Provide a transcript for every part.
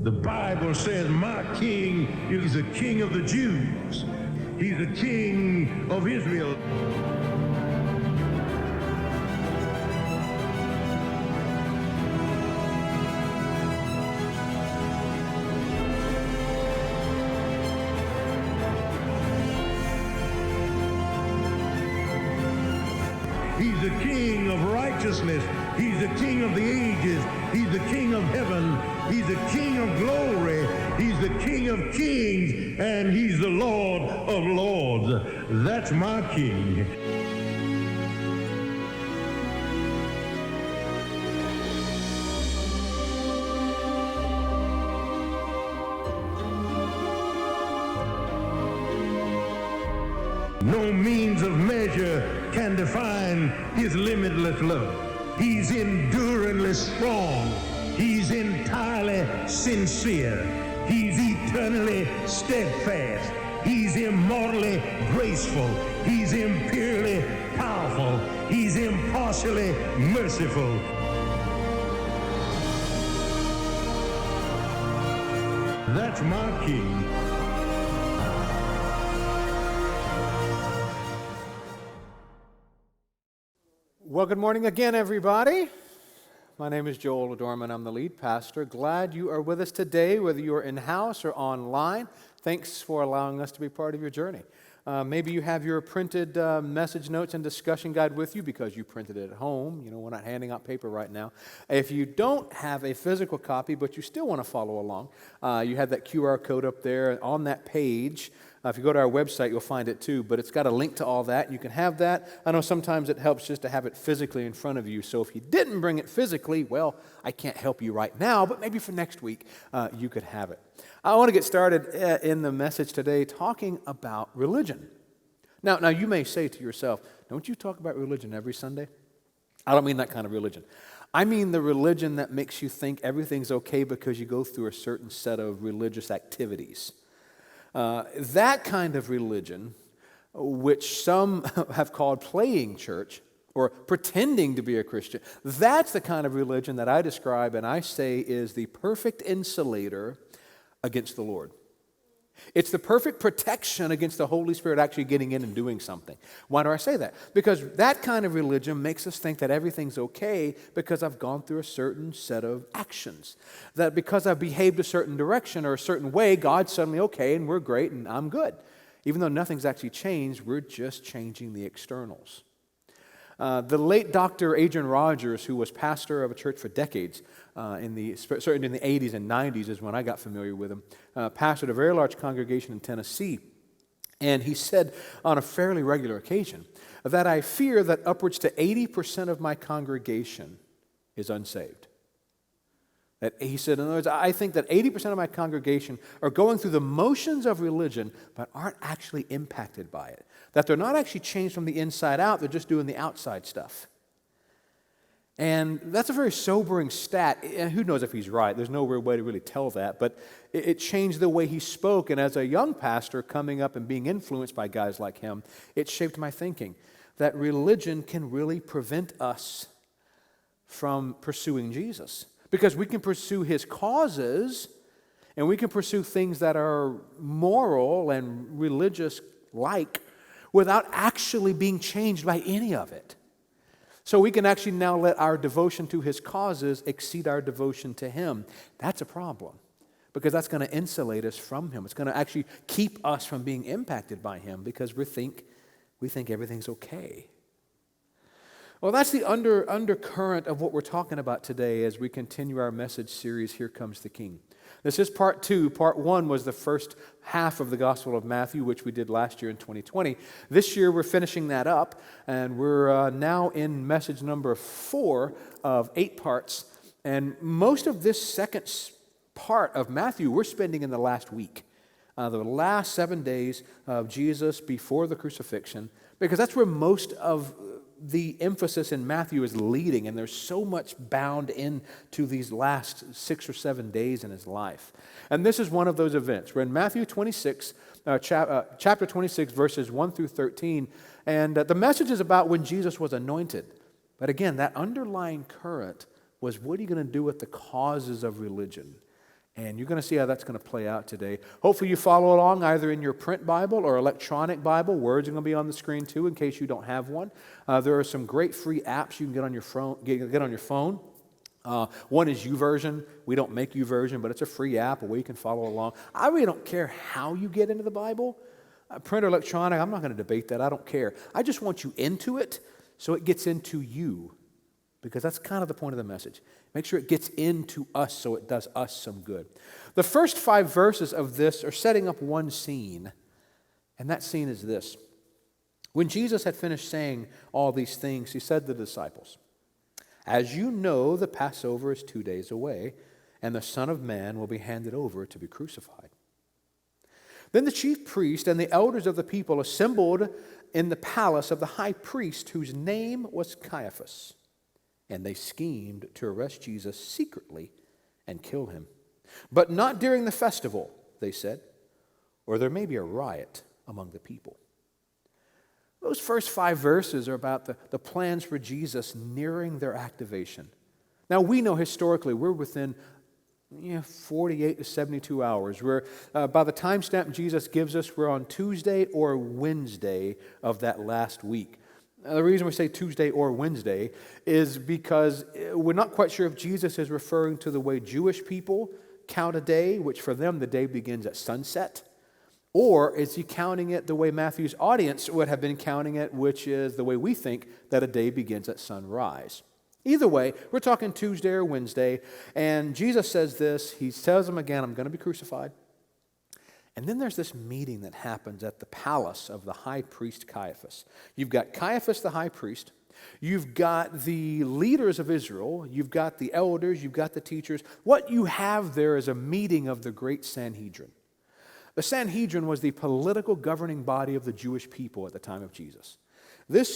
The Bible says my king is the king of the Jews. He's the king of Israel. He's the king of righteousness. He's the king of the ages. He's the king of heaven. He's the king of glory. He's the king of kings. And he's the Lord of lords. That's my king. No means of measure can define his limitless love. He's enduringly strong. He's entirely sincere. He's eternally steadfast. He's immortally graceful. He's imperially powerful. He's impartially merciful. That's my king. Well, good morning again, everybody. My name is Joel O'Dorman. I'm the lead pastor. Glad you are with us today, whether you are in-house or online. Thanks for allowing us to be part of your journey. Maybe you have your printed message notes and discussion guide with you because you printed it at home. You know, we're not handing out paper right now. If you don't have a physical copy, but you still want to follow along, you have that QR code up there on that page. If you go to our website, you'll find it too, but it's got a link to all that. You can have that. I know sometimes it helps just to have it physically in front of you. So if you didn't bring it physically, well, I can't help you right now, but maybe for next week, you could have it. I want to get started in the message today talking about religion. Now you may say to yourself, don't you talk about religion every Sunday? I don't mean that kind of religion. I mean the religion that makes you think everything's okay because you go through a certain set of religious activities. That kind of religion, which some have called playing church or pretending to be a Christian, that's the kind of religion that I describe and I say is the perfect insulator against the Lord. It's the perfect protection against the Holy Spirit actually getting in and doing something. Why do I say that? Because that kind of religion makes us think that everything's okay because I've gone through a certain set of actions. That because I've behaved a certain direction or a certain way, God's suddenly okay and we're great and I'm good. Even though nothing's actually changed, we're just changing the externals. The late Dr. Adrian Rogers, who was pastor of a church for decades, certainly in the 80s and 90s is when I got familiar with him, pastored a very large congregation in Tennessee. And he said on a fairly regular occasion that I fear that upwards to 80% of my congregation is unsaved. He said, in other words, I think that 80% of my congregation are going through the motions of religion but aren't actually impacted by it. That they're not actually changed from the inside out, they're just doing the outside stuff. And that's a very sobering stat, and who knows if he's right. There's no real way to really tell that, but it changed the way he spoke, and as a young pastor coming up and being influenced by guys like him, it shaped my thinking that religion can really prevent us from pursuing Jesus. Because we can pursue his causes, and we can pursue things that are moral and religious-like without actually being changed by any of it. So we can actually now let our devotion to his causes exceed our devotion to him. That's a problem, because that's going to insulate us from him. It's going to actually keep us from being impacted by him because we think everything's okay. Well, that's the undercurrent of what we're talking about today as we continue our message series, Here Comes the King. This is part 2. Part 1 was the first half of the Gospel of Matthew, which we did last year in 2020. This year we're finishing that up, and we're now in message number 4 of 8 parts. And most of this second part of Matthew we're spending in the last week, the last 7 days of Jesus before the crucifixion, because that's where most of the emphasis in Matthew is leading, and there's so much bound into these last 6 or 7 days in his life. And this is one of those events. We're in Matthew 26, chapter 26, verses 1 through 13, and the message is about when Jesus was anointed. But again, that underlying current was, what are you going to do with the causes of religion? And you're going to see how that's going to play out today. Hopefully you follow along either in your print Bible or electronic Bible. Words are going to be on the screen too in case you don't have one. There are some great free apps you can get on your phone. One is YouVersion. We don't make YouVersion, but it's a free app where you can follow along. I really don't care how you get into the Bible. Print or electronic, I'm not going to debate that. I don't care. I just want you into it so it gets into you, because that's kind of the point of the message. Make sure it gets into us so it does us some good. The first 5 verses of this are setting up one scene, and that scene is this. When Jesus had finished saying all these things, he said to the disciples, "As you know, the Passover is 2 days away, and the Son of Man will be handed over to be crucified." Then the chief priest and the elders of the people assembled in the palace of the high priest, whose name was Caiaphas. And they schemed to arrest Jesus secretly and kill him. "But not during the festival," they said, "or there may be a riot among the people." Those first 5 verses are about the plans for Jesus nearing their activation. Now, we know historically we're within 48 to 72 hours. By the time stamp Jesus gives us, we're on Tuesday or Wednesday of that last week. The reason we say Tuesday or Wednesday is because we're not quite sure if Jesus is referring to the way Jewish people count a day, which for them the day begins at sunset, or is he counting it the way Matthew's audience would have been counting it, which is the way we think that a day begins at sunrise. Either way, we're talking Tuesday or Wednesday, and Jesus says this. He tells them again, "I'm going to be crucified." And then there's this meeting that happens at the palace of the high priest Caiaphas. You've got Caiaphas the high priest. You've got the leaders of Israel. You've got the elders. You've got the teachers. What you have there is a meeting of the great Sanhedrin. The Sanhedrin was the political governing body of the Jewish people at the time of Jesus. This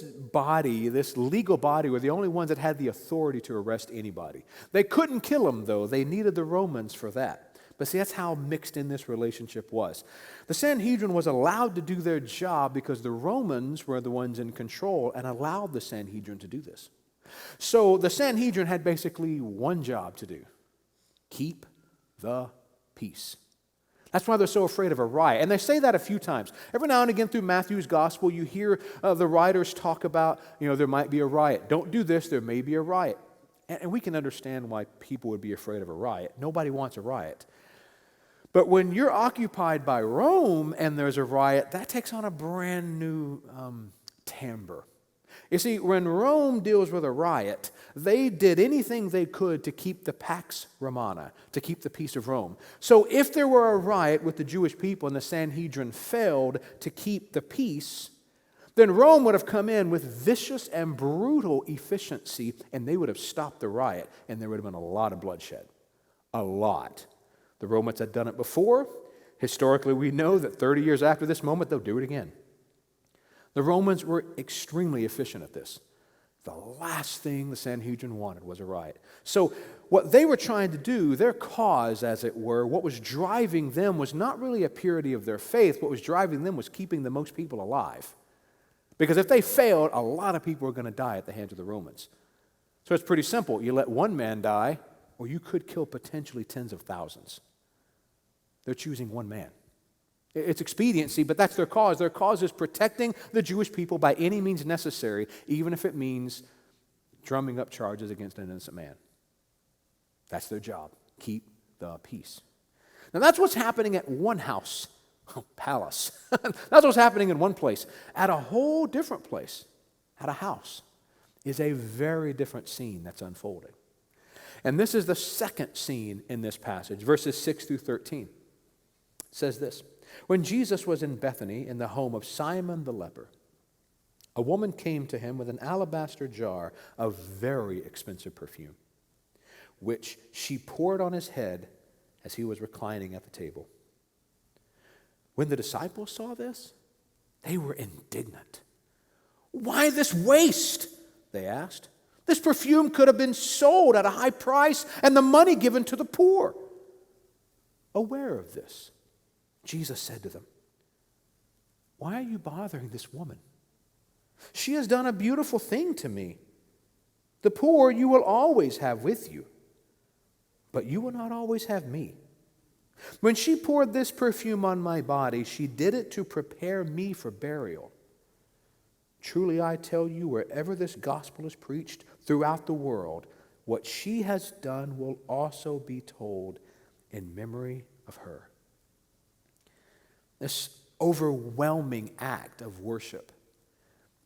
body, this legal body, were the only ones that had the authority to arrest anybody. They couldn't kill them, though. They needed the Romans for that. But see, that's how mixed in this relationship was. The Sanhedrin was allowed to do their job because the Romans were the ones in control and allowed the Sanhedrin to do this. So the Sanhedrin had basically one job to do: keep the peace. That's why they're so afraid of a riot. And they say that a few times. Every now and again through Matthew's gospel, you hear the writers talk about, there might be a riot. Don't do this, there may be a riot. And we can understand why people would be afraid of a riot. Nobody wants a riot. But when you're occupied by Rome and there's a riot, that takes on a brand new timbre. You see, when Rome deals with a riot, they did anything they could to keep the Pax Romana, to keep the peace of Rome. So if there were a riot with the Jewish people and the Sanhedrin failed to keep the peace, then Rome would have come in with vicious and brutal efficiency, and they would have stopped the riot, and there would have been a lot of bloodshed. A lot. The Romans had done it before. Historically, we know that 30 years after this moment, they'll do it again. The Romans were extremely efficient at this. The last thing the Sanhedrin wanted was a riot. So what they were trying to do, their cause, as it were, what was driving them was not really a purity of their faith. What was driving them was keeping the most people alive. Because if they failed, a lot of people were going to die at the hands of the Romans. So it's pretty simple. You let one man die, or you could kill potentially tens of thousands. They're choosing one man. It's expediency, but that's their cause. Their cause is protecting the Jewish people by any means necessary, even if it means drumming up charges against an innocent man. That's their job. Keep the peace. Now that's what's happening at one house, palace. That's what's happening in one place. At a whole different place, at a house, is a very different scene that's unfolding. And this is the second scene in this passage, verses 6 through 13. It says this: "When Jesus was in Bethany in the home of Simon the leper, a woman came to him with an alabaster jar of very expensive perfume, which she poured on his head as he was reclining at the table. When the disciples saw this, they were indignant. 'Why this waste?' they asked. 'This perfume could have been sold at a high price and the money given to the poor.' Aware of this, Jesus said to them, 'Why are you bothering this woman? She has done a beautiful thing to me. The poor you will always have with you, but you will not always have me. When she poured this perfume on my body, she did it to prepare me for burial. Truly I tell you, wherever this gospel is preached throughout the world, what she has done will also be told in memory of her." This overwhelming act of worship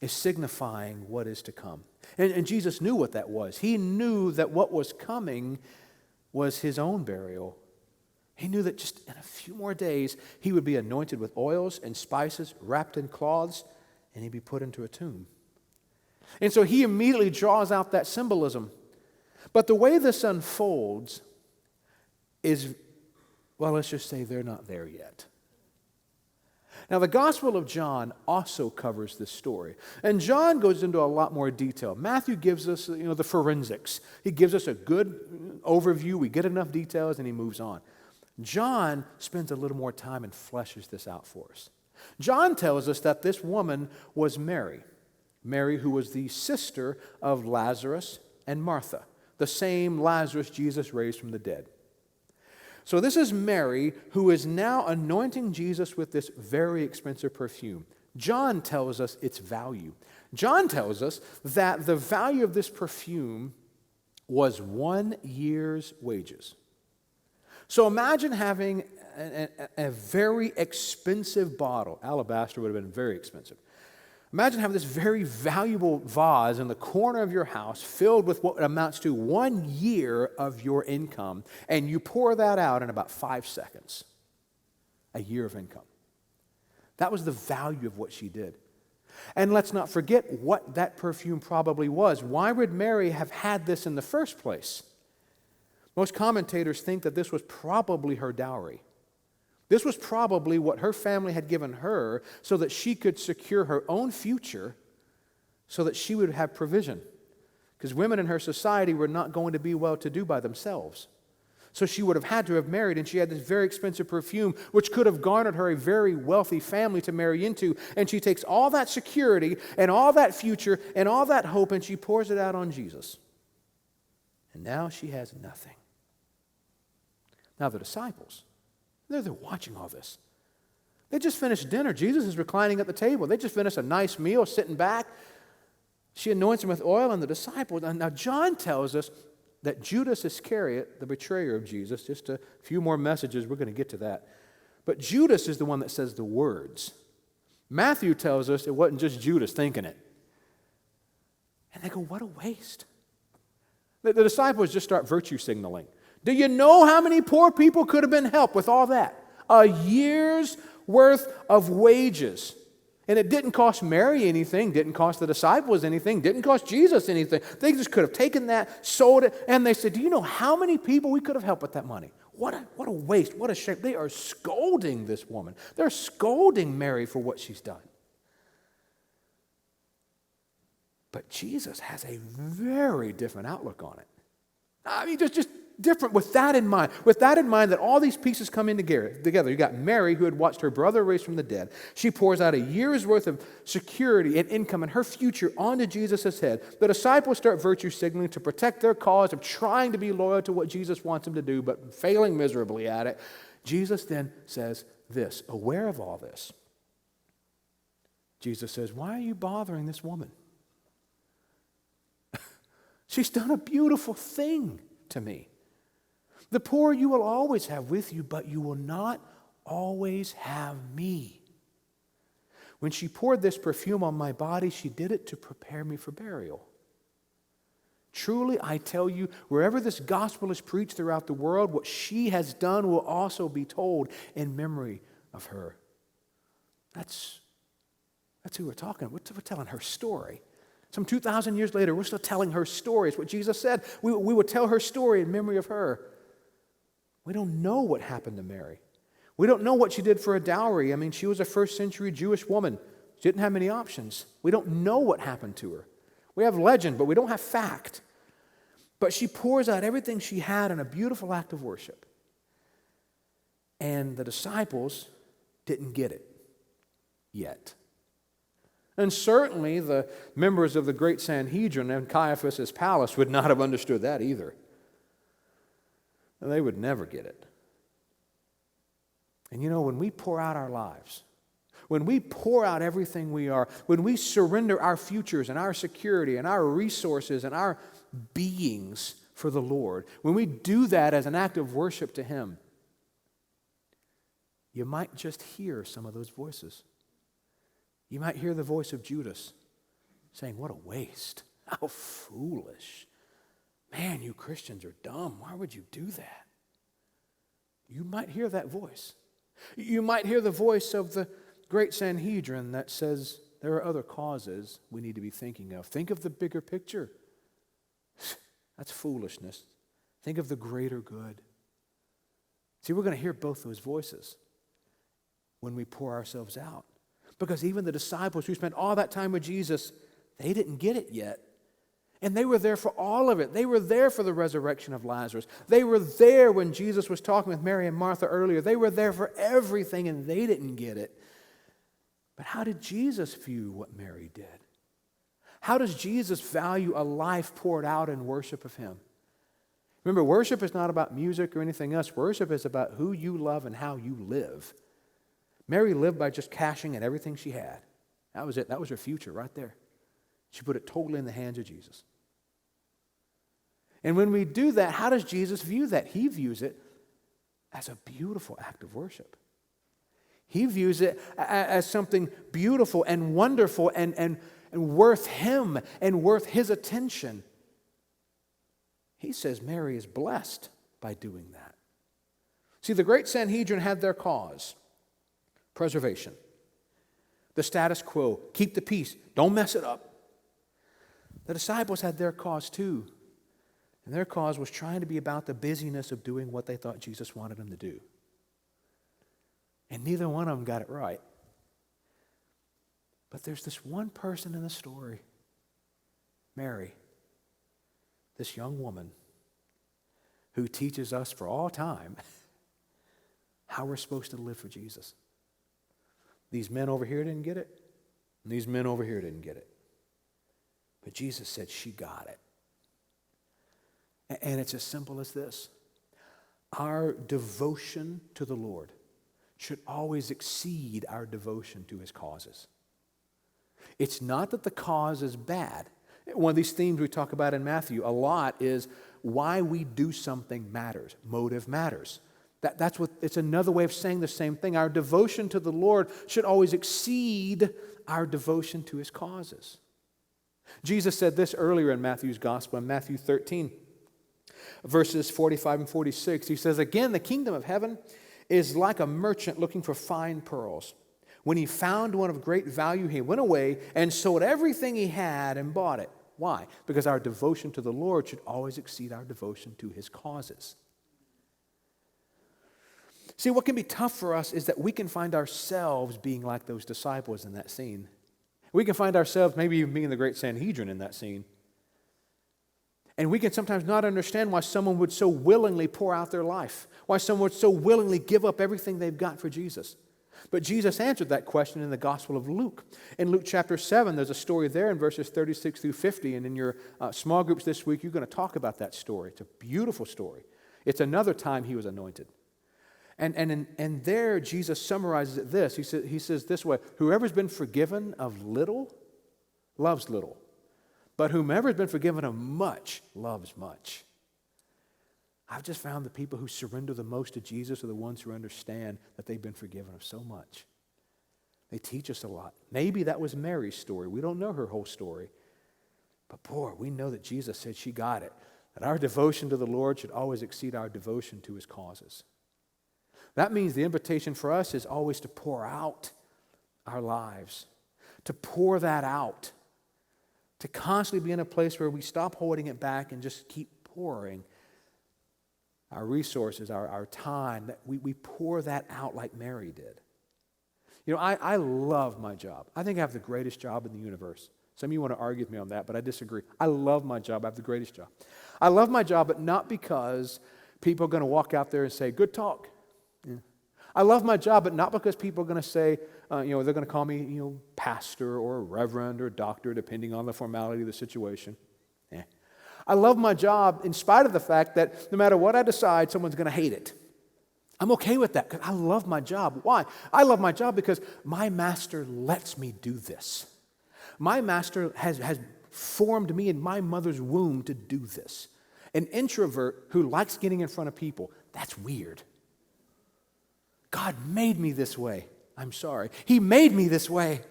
is signifying what is to come. And Jesus knew what that was. He knew that what was coming was his own burial. He knew that just in a few more days, he would be anointed with oils and spices, wrapped in cloths, and he'd be put into a tomb. And so he immediately draws out that symbolism. But the way this unfolds is, well, let's just say they're not there yet. Now, the Gospel of John also covers this story. And John goes into a lot more detail. Matthew gives us, the forensics. He gives us a good overview. We get enough details, and he moves on. John spends a little more time and fleshes this out for us. John tells us that this woman was Mary. Mary, who was the sister of Lazarus and Martha, the same Lazarus Jesus raised from the dead. So this is Mary who is now anointing Jesus with this very expensive perfume. John tells us its value. John tells us that the value of this perfume was 1 year's wages. So imagine having a very expensive bottle. Alabaster would have been very expensive. Imagine having this very valuable vase in the corner of your house filled with what amounts to 1 year of your income, and you pour that out in about 5 seconds. A year of income. That was the value of what she did. And let's not forget what that perfume probably was. Why would Mary have had this in the first place? Most commentators think that this was probably her dowry. This was probably what her family had given her so that she could secure her own future, so that she would have provision. Because women in her society were not going to be well-to-do by themselves. So she would have had to have married, and she had this very expensive perfume, which could have garnered her a very wealthy family to marry into. And she takes all that security and all that future and all that hope, and she pours it out on Jesus. And now she has nothing. Now the disciples, they're watching all this. They just finished dinner. Jesus is reclining at the table. They just finished a nice meal, sitting back. She anoints him with oil, and the disciples. Now John tells us that Judas Iscariot, the betrayer of Jesus, just a few more messages, we're going to get to that. But Judas is the one that says the words. Matthew tells us it wasn't just Judas thinking it. And they go, what a waste. The disciples just start virtue signaling. Do you know how many poor people could have been helped with all that? A year's worth of wages. And it didn't cost Mary anything, didn't cost the disciples anything, didn't cost Jesus anything. They just could have taken that, sold it, and they said, do you know how many people we could have helped with that money? What a waste, what a shame. They are scolding this woman. They're scolding Mary for what she's done. But Jesus has a very different outlook on it. I mean, just different with that in mind. With that in mind, that all these pieces come in together. You got Mary, who had watched her brother raised from the dead. She pours out a year's worth of security and income and her future onto Jesus' head. The disciples start virtue signaling to protect their cause of trying to be loyal to what Jesus wants them to do, but failing miserably at it. Jesus then says this, aware of all this. Jesus says, why are you bothering this woman? She's done a beautiful thing to me. The poor you will always have with you, but you will not always have me. When she poured this perfume on my body, she did it to prepare me for burial. Truly, I tell you, wherever this gospel is preached throughout the world, what she has done will also be told in memory of her. That's who we're talking. We're telling her story. Some 2,000 years later, we're still telling her story. It's what Jesus said. We will tell her story in memory of her. We don't know what happened to Mary. We don't know what she did for a dowry. I mean, she was a first century Jewish woman. She didn't have many options. We don't know what happened to her. We have legend, but we don't have fact. But she pours out everything she had in a beautiful act of worship. And the disciples didn't get it yet. And certainly the members of the great Sanhedrin and Caiaphas' palace would not have understood that either. they would never get it. And you know, when we pour out our lives, when we pour out everything we are, when we surrender our futures and our security and our resources and our beings for the Lord, when we do that as an act of worship to Him, you might just hear some of those voices. You might hear the voice of Judas saying, "What a waste. How foolish. Man, you Christians are dumb. Why would you do that?" You might hear that voice. You might hear the voice of the great Sanhedrin that says there are other causes we need to be thinking of. Think of the bigger picture. That's foolishness. Think of the greater good. See, we're going to hear both those voices when we pour ourselves out. Because even the disciples who spent all that time with Jesus, they didn't get it yet. And they were there for all of it. They were there for the resurrection of Lazarus. They were there when Jesus was talking with Mary and Martha earlier. They were there for everything, and they didn't get it. But how did Jesus view what Mary did? How does Jesus value a life poured out in worship of Him? Remember, worship is not about music or anything else. Worship is about who you love and how you live. Mary lived by just cashing in everything she had. That was it. That was her future right there. She put it totally in the hands of Jesus. And when we do that, how does Jesus view that? He views it as a beautiful act of worship. He views it as something beautiful and wonderful and worth Him and worth His attention. He says Mary is blessed by doing that. See, the great Sanhedrin had their cause: preservation. The status quo. Keep the peace. Don't mess it up. The disciples had their cause too. And their cause was trying to be about the busyness of doing what they thought Jesus wanted them to do. And neither one of them got it right. But there's this one person in the story, Mary, this young woman, who teaches us for all time how we're supposed to live for Jesus. These men over here didn't get it, and these men over here didn't get it. But Jesus said she got it. And it's as simple as this. Our devotion to the Lord should always exceed our devotion to His causes. It's not that the cause is bad. One of these themes we talk about in Matthew a lot is why we do something matters. Motive matters. It's another way of saying the same thing. Our devotion to the Lord should always exceed our devotion to His causes. Jesus said this earlier in Matthew's gospel, in Matthew 13, verses 45 and 46. He says, "Again, the kingdom of heaven is like a merchant looking for fine pearls. When he found one of great value, he went away and sold everything he had and bought it." Why? Because our devotion to the Lord should always exceed our devotion to His causes. See, what can be tough for us is that we can find ourselves being like those disciples in that scene. We can find ourselves maybe even being the great Sanhedrin in that scene. And we can sometimes not understand why someone would so willingly pour out their life, why someone would so willingly give up everything they've got for Jesus. But Jesus answered that question in the Gospel of Luke. In Luke chapter 7, there's a story there in verses 36 through 50. And in your small groups this week, you're going to talk about that story. It's a beautiful story. It's another time He was anointed. And there, Jesus summarizes it this. He says this way: "Whoever's been forgiven of little loves little. But whomever has been forgiven of much loves much." I've just found the people who surrender the most to Jesus are the ones who understand that they've been forgiven of so much. They teach us a lot. Maybe that was Mary's story. We don't know her whole story. But boy, we know that Jesus said she got it. That our devotion to the Lord should always exceed our devotion to His causes. That means the invitation for us is always to pour out our lives. To pour that out. To constantly be in a place where we stop holding it back and just keep pouring our resources, our time. That we pour that out like Mary did. You know, I love my job. I think I have the greatest job in the universe. Some of you want to argue with me on that, but I disagree. I love my job. I have the greatest job. I love my job, but not because people are going to walk out there and say, "Good talk." Yeah. I love my job, but not because people are going to say, they're going to call me, pastor or reverend or doctor, depending on the formality of the situation. I love my job in spite of the fact that no matter what I decide, someone's going to hate it. I'm okay with that because I love my job. Why? I love my job because my master lets me do this. My master has formed me in my mother's womb to do this. An introvert who likes getting in front of people, that's weird. God made me this way. I'm sorry. He made me this way.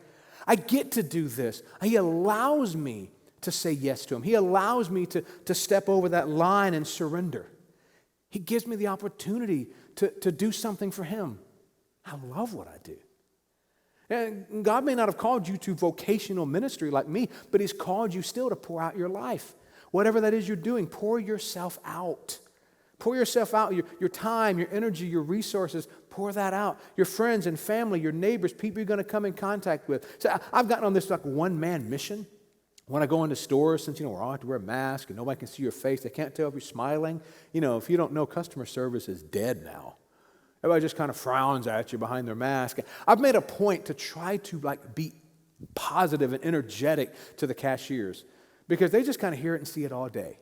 I get to do this. He allows me to say yes to him. He allows me to step over that line and surrender. He gives me the opportunity to do something for him. I love what I do. And God may not have called you to vocational ministry like me, but he's called you still to pour out your life. Whatever that is you're doing, pour yourself out. Pour yourself out, your time, your energy, your resources, pour that out. Your friends and family, your neighbors, people you're going to come in contact with. So I've gotten on this like one-man mission. When I go into stores, since, we're all have to wear a mask and nobody can see your face, they can't tell if you're smiling. If you don't know, customer service is dead now. Everybody just kind of frowns at you behind their mask. I've made a point to try to be positive and energetic to the cashiers because they just kind of hear it and see it all day.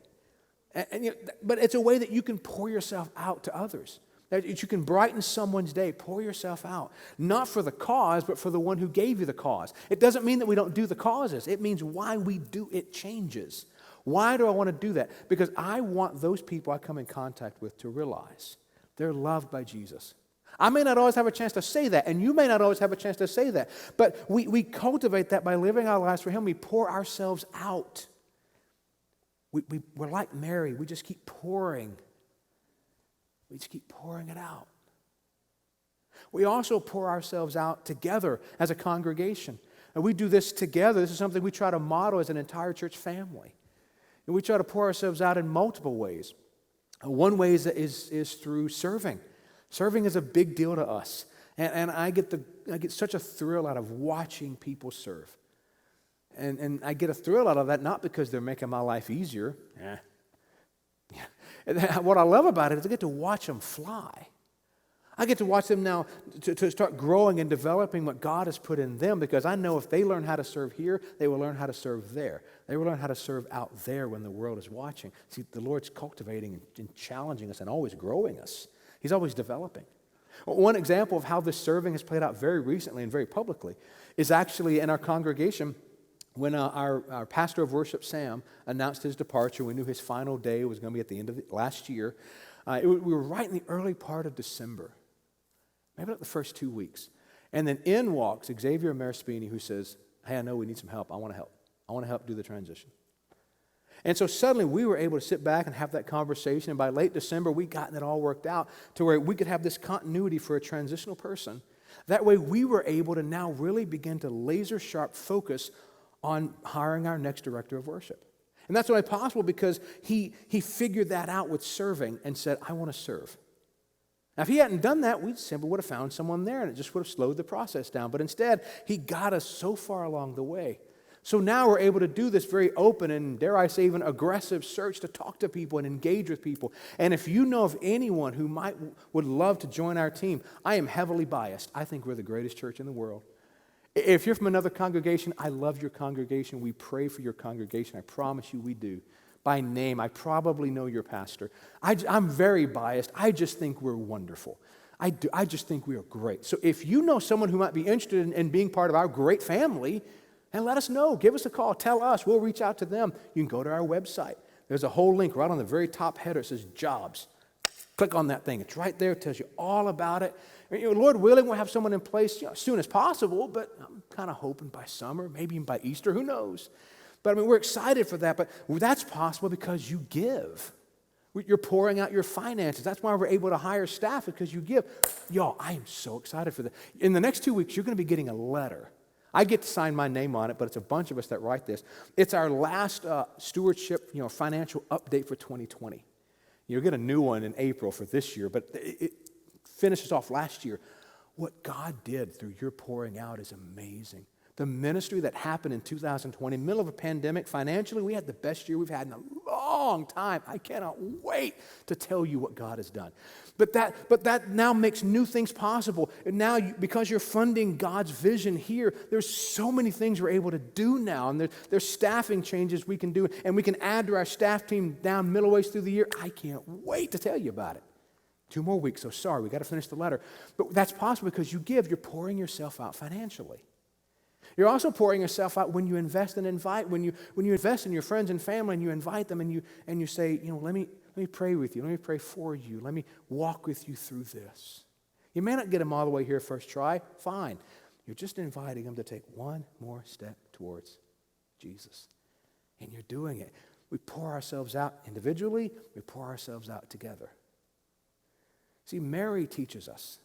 But it's a way that you can pour yourself out to others. That you can brighten someone's day. Pour yourself out. Not for the cause, but for the one who gave you the cause. It doesn't mean that we don't do the causes. It means why we do it changes. Why do I want to do that? Because I want those people I come in contact with to realize they're loved by Jesus. I may not always have a chance to say that, and you may not always have a chance to say that, but we cultivate that by living our lives for him. We pour ourselves out. We're like Mary. We just keep pouring. We just keep pouring it out. We also pour ourselves out together as a congregation. And we do this together. This is something we try to model as an entire church family. And we try to pour ourselves out in multiple ways. One way is through serving. Serving is a big deal to us. And I get such a thrill out of watching people serve. And I get a thrill out of that not because they're making my life easier. What I love about it is I get to watch them fly. I get to watch them now to start growing and developing what God has put in them because I know if they learn how to serve here, they will learn how to serve there. They will learn how to serve out there when the world is watching. See, the Lord's cultivating and challenging us and always growing us. He's always developing. One example of how this serving has played out very recently and very publicly is actually in our congregation when our pastor of worship, Sam, announced his departure. We knew his final day was going to be at the end of last year. We were right in the early part of December, maybe not the first 2 weeks. And then in walks Xavier Merced, who says, hey, I know we need some help. I want to help. I want to help do the transition. And so suddenly we were able to sit back and have that conversation. And by late December, we'd gotten it all worked out to where we could have this continuity for a transitional person. That way we were able to now really begin to laser sharp focus on hiring our next director of worship. And that's only possible because he figured that out with serving and said, I want to serve. Now, if he hadn't done that, we simply would have found someone there and it just would have slowed the process down. But instead, he got us so far along the way. So now we're able to do this very open and, dare I say, even aggressive search to talk to people and engage with people. And if you know of anyone who would love to join our team, I am heavily biased. I think we're the greatest church in the world. If you're from another congregation, I love your congregation. We pray for your congregation. I promise you we do. By name, I probably know your pastor. I'm very biased. I just think we're wonderful. I just think we are great. So if you know someone who might be interested in being part of our great family, and let us know. Give us a call. Tell us. We'll reach out to them. You can go to our website. There's a whole link right on the very top header. It says jobs. Click on that thing. It's right there. It tells you all about it. Lord willing, we'll have someone in place as soon as possible, but I'm kind of hoping by summer, maybe even by Easter. Who knows? But we're excited for that. But that's possible because you give. You're pouring out your finances. That's why we're able to hire staff, because you give. Y'all, I am so excited for that. In the next 2 weeks, you're going to be getting a letter. I get to sign my name on it, but it's a bunch of us that write this. It's our last stewardship, financial update for 2020. You'll get a new one in April for this year, but it finishes off last year. What God did through your pouring out is amazing. The ministry that happened in 2020, in the middle of a pandemic, financially, we had the best year we've had in a long long time. I cannot wait to tell you what God has done. But that now makes new things possible. And now, because you're funding God's vision here, there's so many things we're able to do now. And there's staffing changes we can do. And we can add to our staff team down middle ways through the year. I can't wait to tell you about it. 2 more weeks, so sorry, we got to finish the letter. But that's possible because you give. You're pouring yourself out financially. You're also pouring yourself out when you invest and invite. When you invest in your friends and family and you invite them and you say, let me pray with you. Let me pray for you. Let me walk with you through this. You may not get them all the way here first try. Fine. You're just inviting them to take one more step towards Jesus. And you're doing it. We pour ourselves out individually. We pour ourselves out together. See, Mary teaches us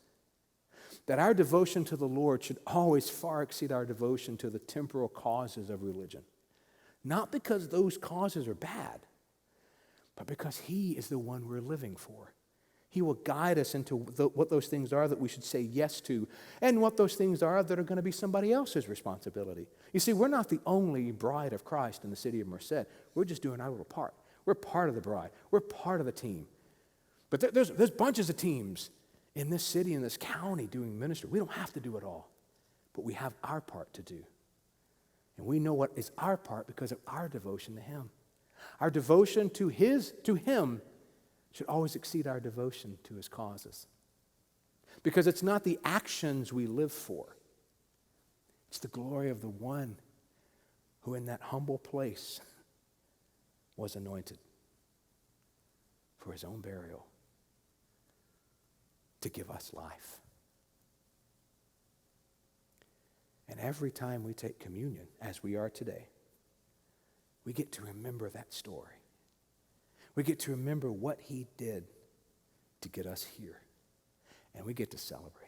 that our devotion to the Lord should always far exceed our devotion to the temporal causes of religion. Not because those causes are bad, but because He is the one we're living for. He will guide us into what those things are that we should say yes to, and what those things are that are going to be somebody else's responsibility. You see, we're not the only bride of Christ in the city of Merced. We're just doing our little part. We're part of the bride. We're part of the team. But there's bunches of teams in this city, in this county, doing ministry. We don't have to do it all, but we have our part to do. And we know what is our part because of our devotion to Him. Our devotion to Him should always exceed our devotion to His causes. Because it's not the actions we live for. It's the glory of the one who in that humble place was anointed for His own burial to give us life. And every time we take communion, as we are today, we get to remember that story. We get to remember what He did to get us here. And we get to celebrate.